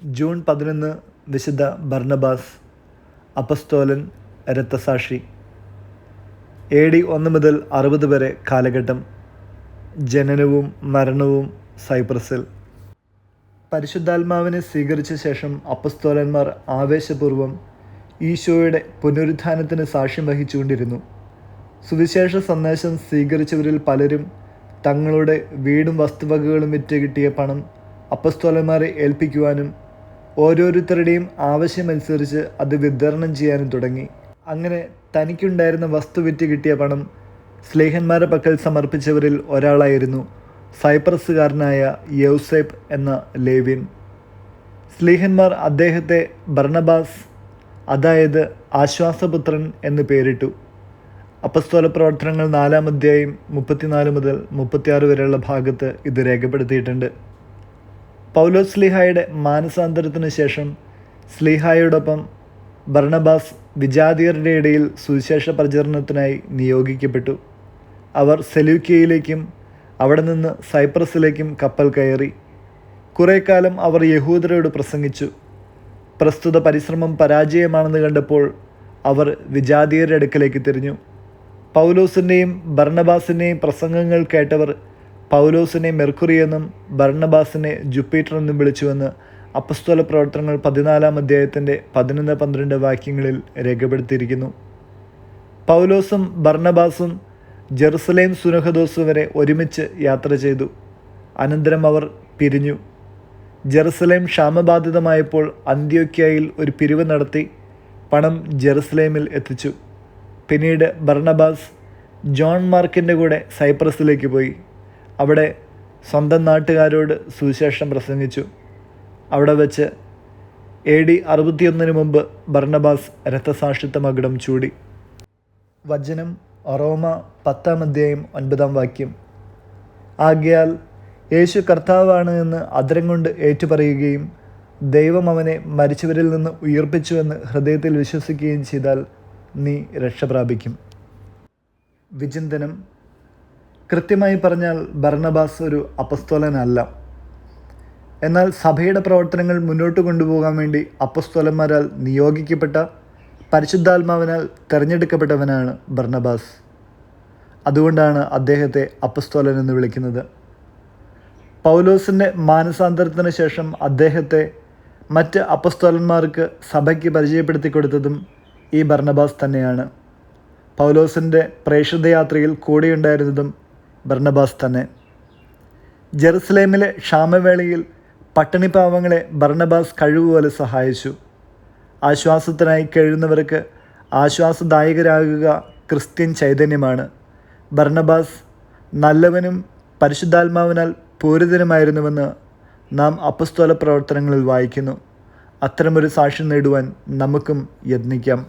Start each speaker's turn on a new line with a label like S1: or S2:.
S1: June 11 വിശുദ്ധ Barnabas അപ്പസ്തോലൻ, രക്തസാക്ഷി. AD 1 മുതൽ 60 വരെ കാലഘട്ടം. ജനനവും മരണവും സൈപ്രസിൽ. പരിശുദ്ധാത്മാവിനെ സ്വീകരിച്ച ശേഷം അപ്പസ്തോലന്മാർ ആവേശപൂർവ്വം ഈശോയുടെ പുനരുത്ഥാനത്തിന് സാക്ഷ്യം വഹിച്ചുകൊണ്ടിരുന്നു. സുവിശേഷ സന്ദേശം സ്വീകരിച്ചവരിൽ പലരും തങ്ങളുടെ വീടും വസ്തുവകകളും വിറ്റ് കിട്ടിയ പണം അപ്പസ്തോലന്മാരെ ഏൽപ്പിക്കുവാനും ഓരോരുത്തരുടെയും ആവശ്യമനുസരിച്ച് അത് വിതരണം ചെയ്യാനും തുടങ്ങി. അങ്ങനെ തനിക്കുണ്ടായിരുന്ന വസ്തു വിറ്റ് കിട്ടിയ പണം സ്ലീഹന്മാരുടെ പക്കൽ സമർപ്പിച്ചവരിൽ ഒരാളായിരുന്നു സൈപ്രസുകാരനായ യൗസേപ്പ് എന്ന ലേവ്യൻ. സ്ലീഹന്മാർ അദ്ദേഹത്തെ ബർണബാസ്, അതായത് ആശ്വാസപുത്രൻ എന്ന് പേരിട്ടു. അപ്പസ്തോല പ്രവർത്തനങ്ങൾ 4-ാം അധ്യായം 34 മുതൽ 36 വരെയുള്ള ഭാഗത്ത് ഇത് രേഖപ്പെടുത്തിയിട്ടുണ്ട്. പൗലോസ് സ്ലീഹായുടെ മാനസാന്തരത്തിനു ശേഷം സ്ലീഹായോടൊപ്പം ബർണബാസ് വിജാതിയരുടെ ഇടയിൽ സുവിശേഷ പ്രചരണത്തിനായി നിയോഗിക്കപ്പെട്ടു. അവർ സെലൂക്യയിലേക്കും അവിടെ നിന്ന് സൈപ്രസിലേക്കും കപ്പൽ കയറി. കുറേ കാലം അവർ യഹൂദരോട് പ്രസംഗിച്ചു. പ്രസ്തുത പരിശ്രമം പരാജയമാണെന്ന് കണ്ടപ്പോൾ അവർ വിജാതിയരുടെ അടുക്കലേക്ക് തിരിഞ്ഞു. പൗലോസിൻ്റെയും ബർണബാസിൻ്റെയും പ്രസംഗങ്ങൾ കേട്ടവർ പൗലോസിനെ മെർക്കുറി എന്നും ബർണബാസിനെ ജുപ്പിറ്റർ എന്നും വിളിച്ചുവെന്ന് അപ്പസ്തോല പ്രവർത്തനങ്ങൾ 14-ാം അധ്യായത്തിൻ്റെ 11-12 വാക്യങ്ങളിൽ രേഖപ്പെടുത്തിയിരിക്കുന്നു. പൗലോസും ബർണബാസും ജെറുസലേം സുനഹദോസ് വരെ ഒരുമിച്ച് യാത്ര ചെയ്തു. അനന്തരം അവർ പിരിഞ്ഞു. ജെറുസലേം ക്ഷാമബാധിതമായപ്പോൾ അന്ത്യോക്യയിൽ ഒരു പിരിവ് നടത്തി പണം ജെറുസലേമിൽ എത്തിച്ചു. പിന്നീട് ബർണബാസ് ജോൺ മാർക്കിൻ്റെ കൂടെ സൈപ്രസിലേക്ക് പോയി. അവിടെ സ്വന്തം നാട്ടുകാരോട് സുവിശേഷം പ്രസംഗിച്ചു. അവിടെ വച്ച് AD 61 മുമ്പ് ബർണബാസ് രക്തസാക്ഷിത്വ മകുടം ചൂടി. വചനം റോമ 10-ാം അധ്യായം 9-ാം വാക്യം. ആകയാൽ യേശു കർത്താവാണ് എന്ന് അധരം കൊണ്ട് ഏറ്റുപറയുകയും ദൈവം അവനെ മരിച്ചവരിൽ നിന്ന് ഉയർപ്പിച്ചുവെന്ന് ഹൃദയത്തിൽ വിശ്വസിക്കുകയും ചെയ്താൽ നീ രക്ഷ പ്രാപിക്കും. വിചിന്തനം. കൃത്യമായി പറഞ്ഞാൽ ബർണബാസ് ഒരു അപ്പസ്തോലനല്ല. എന്നാൽ സഭയുടെ പ്രവർത്തനങ്ങൾ മുന്നോട്ട് കൊണ്ടുപോകാൻ വേണ്ടി അപ്പസ്തോലന്മാരാൽ നിയോഗിക്കപ്പെട്ട, പരിശുദ്ധാത്മാവിനാൽ തിരഞ്ഞെടുക്കപ്പെട്ടവനാണ് ബർണബാസ്. അതുകൊണ്ടാണ് അദ്ദേഹത്തെ അപ്പസ്തോലൻ എന്ന് വിളിക്കുന്നത്. പൗലോസിൻ്റെ മാനസാന്തരത്തിന് ശേഷം അദ്ദേഹത്തെ മറ്റ് അപ്പസ്തോലന്മാർക്ക് സഭയ്ക്ക് പരിചയപ്പെടുത്തി കൊടുത്തതും ഈ ബർണബാസ് തന്നെയാണ്. പൗലോസിൻ്റെ പ്രേക്ഷിതയാത്രയിൽ കൂടെയുണ്ടായിരുന്നതും ബർണബാസ് തന്നെ. ജെറുസലേമിലെ ക്ഷാമവേളയിൽ പട്ടിണിപ്പാവങ്ങളെ ബർണബാസ് കഴിവുപോലെ സഹായിച്ചു. ആശ്വാസത്തിനായി കഴിയുന്നവർക്ക് ആശ്വാസദായകരാകുക ക്രിസ്ത്യൻ ചൈതന്യമാണ്. ബർണബാസ് നല്ലവനും പരിശുദ്ധാത്മാവിനാൽ പൂരിതനുമായിരുന്നുവെന്ന് നാം അപ്പസ്തോല പ്രവർത്തനങ്ങളിൽ വായിക്കുന്നു. അത്തരമൊരു സാക്ഷ്യം നേടുവാൻ നമുക്കും യത്നിക്കാം.